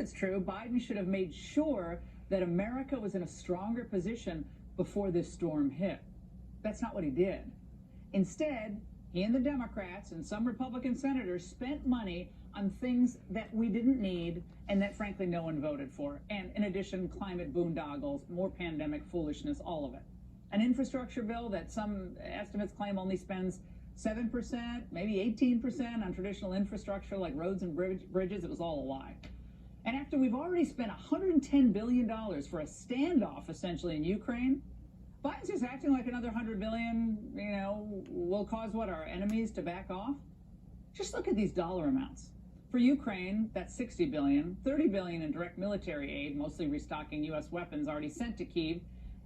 It's true. Biden should have made sure that America was in a stronger position before this storm hit. That's not what he did. Instead, he and the Democrats and some Republican senators spent money on things that we didn't need and that, frankly, no one voted for. And in addition, climate boondoggles, more pandemic foolishness, all of it. An infrastructure bill that some estimates claim only spends 7%, maybe 18% on traditional infrastructure like roads and bridges. It was all a lie. And after we've already spent $110 billion for a standoff, essentially, in Ukraine, Biden's just acting like another $100 billion, will cause what, our enemies to back off? Just look at these dollar amounts. For Ukraine, that's $60 billion, $30 billion in direct military aid, mostly restocking U.S. weapons already sent to Kyiv,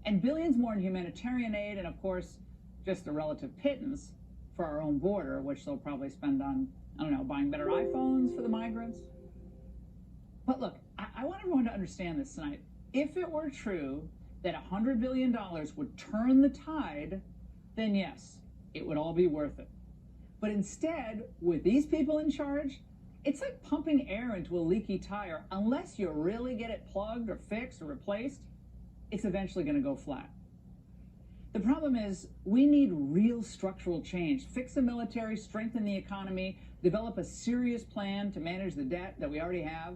and billions more in humanitarian aid, and of course, just a relative pittance for our own border, which they'll probably spend on, buying better iPhones for the migrants. But look, I want everyone to understand this tonight. If it were true that $100 billion would turn the tide, then yes, it would all be worth it. But instead, with these people in charge, it's like pumping air into a leaky tire. Unless you really get it plugged or fixed or replaced, it's eventually going to go flat. The problem is we need real structural change. Fix the military, strengthen the economy, develop a serious plan to manage the debt that we already have.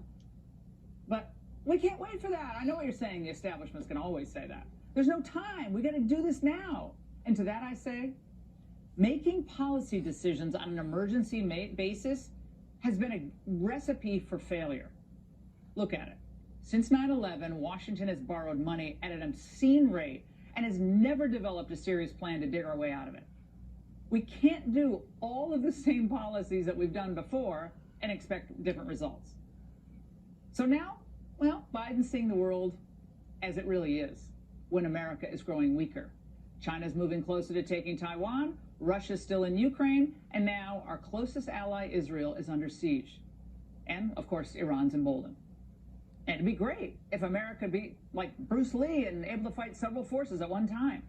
But we can't wait for that. I know what you're saying. The establishment's going to always say that. There's no time. We got to do this now. And to that I say, making policy decisions on an emergency basis has been a recipe for failure. Look at it. Since 9/11, Washington has borrowed money at an obscene rate and has never developed a serious plan to dig our way out of it. We can't do all of the same policies that we've done before and expect different results. So now, Biden's seeing the world as it really is, when America is growing weaker. China's moving closer to taking Taiwan, Russia's still in Ukraine, and now our closest ally, Israel, is under siege. And, of course, Iran's emboldened. And it'd be great if America could be like Bruce Lee and able to fight several forces at one time.